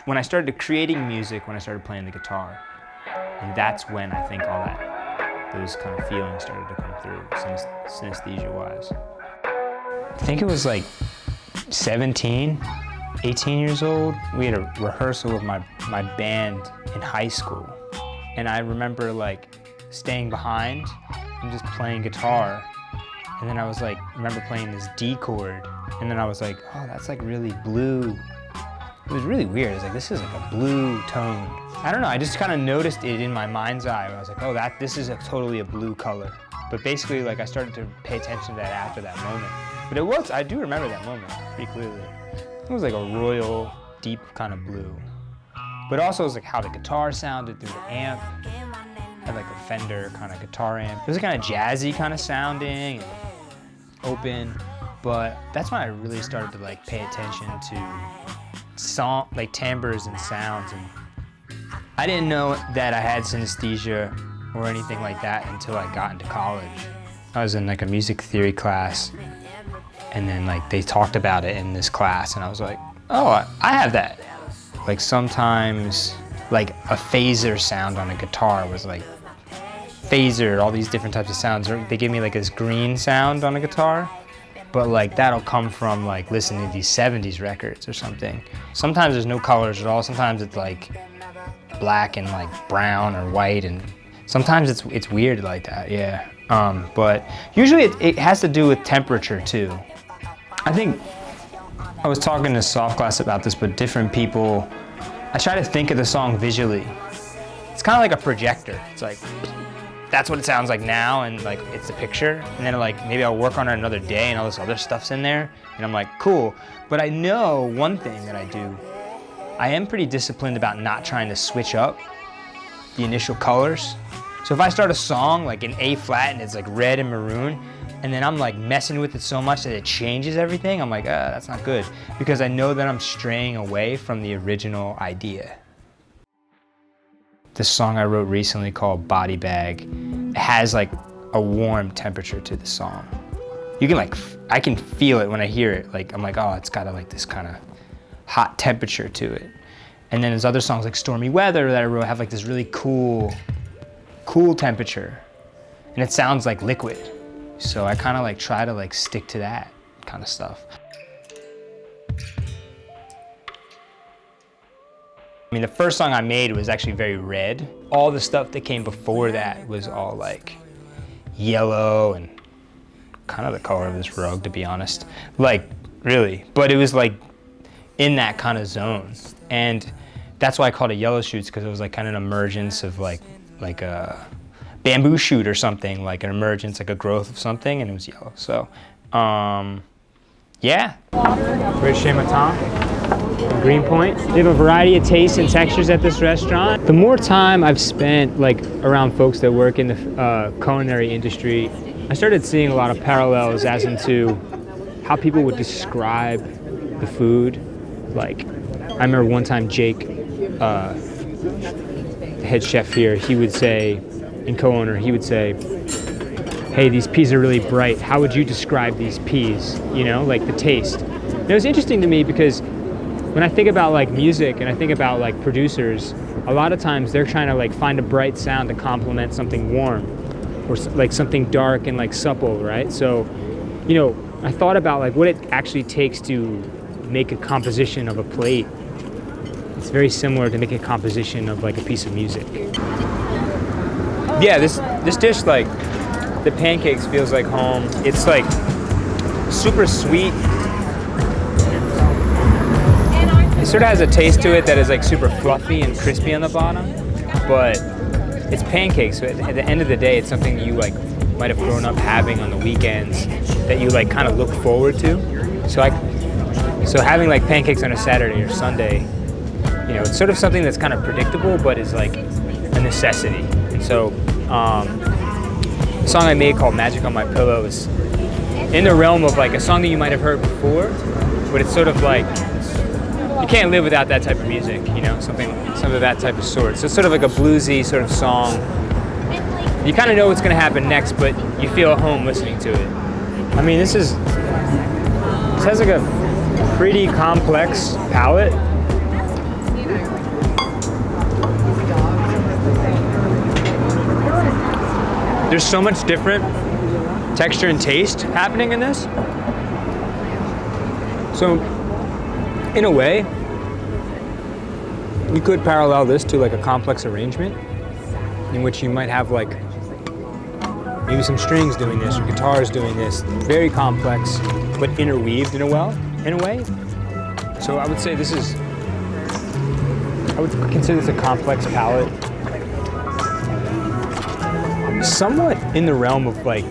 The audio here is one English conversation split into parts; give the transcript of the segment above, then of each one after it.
when I started creating music, when I started playing the guitar, and that's when I think all those kind of feelings started to come through, synesthesia-wise. I think it was like 17, 18 years old. We had a rehearsal with my band in high school. And I remember like staying behind and just playing guitar. And then I was like, remember playing this D chord. And then I was like, oh, that's like really blue. It was really weird. It was like, this is like a blue tone. I don't know, I just kind of noticed it in my mind's eye. I was like, oh, this is totally a blue color. But basically, like, I started to pay attention to that after that moment. But I do remember that moment pretty clearly. It was like a royal, deep kind of blue. But also it was like how the guitar sounded through the amp. It had like a Fender kind of guitar amp. It was kind of jazzy kind of sounding, and open. But that's when I really started to like pay attention to like timbres and sounds. And I didn't know that I had synesthesia or anything like that until I got into college. I was in like a music theory class, and then like they talked about it in this class, and I was like, oh, I have that. Like sometimes like a phaser sound on a guitar was like phaser, all these different types of sounds. They give me like this green sound on a guitar, but like that'll come from like listening to these 70s records or something. Sometimes there's no colors at all. Sometimes it's like black and like brown or white, and sometimes it's weird like that, yeah. But usually it has to do with temperature too. I think I was talking to Soft Glass about this, but different people, I try to think of the song visually. It's kind of like a projector. It's like, that's what it sounds like now, and like it's a picture, and then like maybe I'll work on it another day and all this other stuff's in there, and I'm like, cool. But I know one thing that I do, I am pretty disciplined about not trying to switch up the initial colors. So if I start a song like in A flat and it's like red and maroon, and then I'm like messing with it so much that it changes everything, I'm like, that's not good. Because I know that I'm straying away from the original idea. This song I wrote recently called Body Bag, it has like a warm temperature to the song. You can like, I can feel it when I hear it. Like, I'm like, oh, it's got like this kind of hot temperature to it. And then there's other songs like Stormy Weather that I wrote have like this really cool temperature. And it sounds like liquid. So I kind of like try to like stick to that kind of stuff. I mean, the first song I made was actually very red. All the stuff that came before that was all like yellow and kind of the color of this rug, to be honest. Like, really. But it was like in that kind of zone. And that's why I called it Yellow Shoots, because it was like kind of an emergence of like a bamboo shoot or something, like an emergence, like a growth of something, and it was yellow. So, yeah. We're at Chez Me Tante in Greenpoint. They have a variety of tastes and textures at this restaurant. The more time I've spent like around folks that work in the culinary industry, I started seeing a lot of parallels as into how people would describe the food. Like, I remember one time Jake, the head chef here, he would say, and co-owner, he would say, hey, these peas are really bright. How would you describe these peas? You know, like the taste. And it was interesting to me because when I think about like music and I think about like producers, a lot of times they're trying to like find a bright sound to complement something warm or like something dark and like supple, right? So, you know, I thought about like what it actually takes to make a composition of a plate. It's very similar to making a composition of like a piece of music. Yeah, this dish, like the pancakes, feels like home. It's like super sweet. It sort of has a taste to it that is like super fluffy and crispy on the bottom, but it's pancakes. So at the end of the day, it's something you like might have grown up having on the weekends that you like kind of look forward to. So having like pancakes on a Saturday or Sunday, you know, it's sort of something that's kind of predictable, but is like a necessity. And so, the song I made called Magic on My Pillow is in the realm of like a song that you might have heard before, but it's sort of like, you can't live without that type of music, you know, some of that type of sort. So it's sort of like a bluesy sort of song. You kind of know what's going to happen next, but you feel at home listening to it. I mean, this has like a pretty complex palette. there's so much different texture and taste happening in this. So, in a way, you could parallel this to like a complex arrangement in which you might have like maybe some strings doing this or guitars doing this, very complex but interweaved in a way. So I would say I would consider this a complex palette, somewhat in the realm of like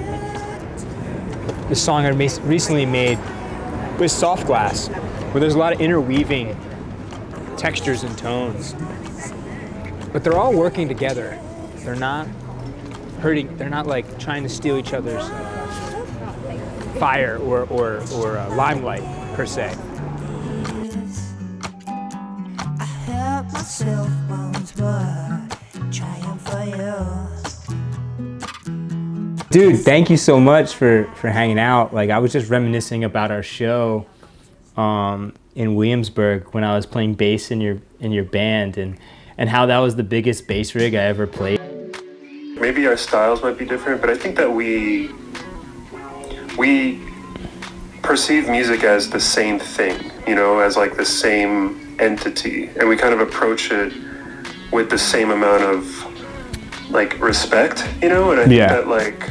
the song I recently made with Soft Glass, where there's a lot of interweaving textures and tones, but they're all working together. They're not hurting. They're not like trying to steal each other's fire or limelight per se. I hurt myself once, but trying for you. Dude, thank you so much for hanging out. Like, I was just reminiscing about our show in Williamsburg when I was playing bass in your band, and how that was the biggest bass rig I ever played. Maybe our styles might be different, but I think that we perceive music as the same thing, you know, as like the same entity, and we kind of approach it with the same amount of like respect, you know, and I think that like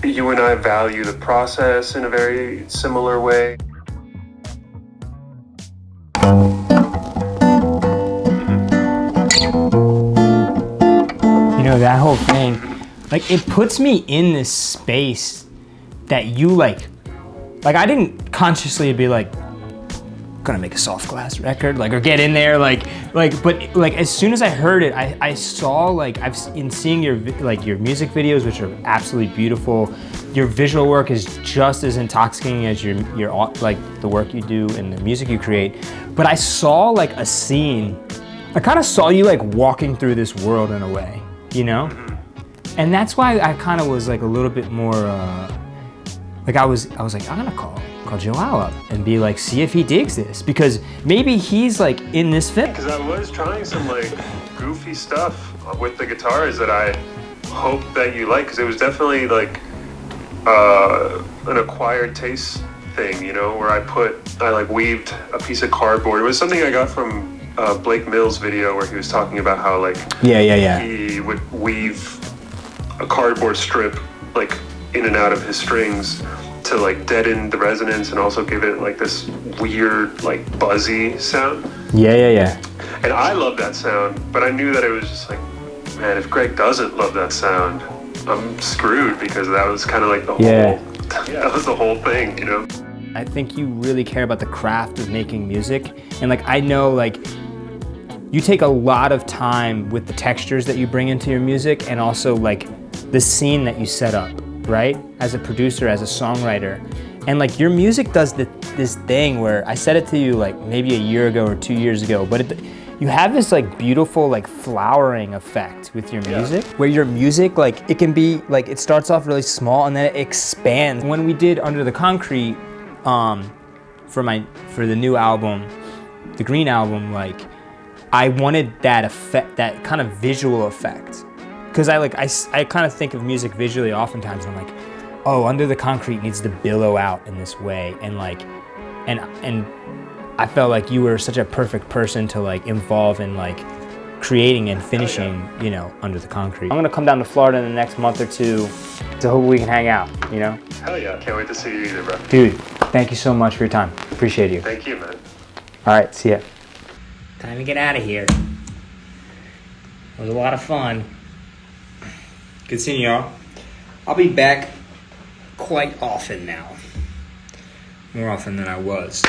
you and I value the process in a very similar way. You know, that whole thing, like, it puts me in this space that you like I didn't consciously be like, gonna make a Soft Glass record, like, or get in there, but like as soon as I heard it, I saw, like, in seeing your music videos, which are absolutely beautiful. Your visual work is just as intoxicating as your like the work you do and the music you create. But I saw like a scene. I kind of saw you like walking through this world in a way, you know? And that's why I kind of was like a little bit more, like I was like, I'm gonna call Joao up and be like, see if he digs this, because maybe he's like in this fit. Because I was trying some like goofy stuff with the guitars that I hope that you like, because it was definitely like an acquired taste thing, you know, where I like weaved a piece of cardboard. It was something I got from Blake Mills' video where he was talking about how like he would weave a cardboard strip like in and out of his strings to like deaden the resonance and also give it like this weird like buzzy sound. Yeah. And I love that sound, but I knew that it was just like, man, if Greg doesn't love that sound, I'm screwed, because that was kind of like the whole, that was the whole thing, you know? I think you really care about the craft of making music. And like, I know like you take a lot of time with the textures that you bring into your music, and also like the scene that you set up, right? As a producer, as a songwriter. And like your music does this thing where, I said it to you like maybe a year ago or 2 years ago, but you have this like beautiful like flowering effect with your music, where your music, like, it can be like, it starts off really small and then it expands. When we did Under the Concrete for the new album, the Green album, like, I wanted that effect, that kind of visual effect, because I kind of think of music visually oftentimes, and I'm like, oh, Under the Concrete needs to billow out in this way, and like, and I felt like you were such a perfect person to like involve in like creating and finishing, you know, Under the Concrete. I'm gonna come down to Florida in the next month or two to hope we can hang out, you know? Hell yeah, can't wait to see you either, bro. Dude, thank you so much for your time. Appreciate you. Thank you, man. All right, see ya. Time to get out of here. It was a lot of fun. Good seeing y'all. I'll be back quite often now. More often than I was.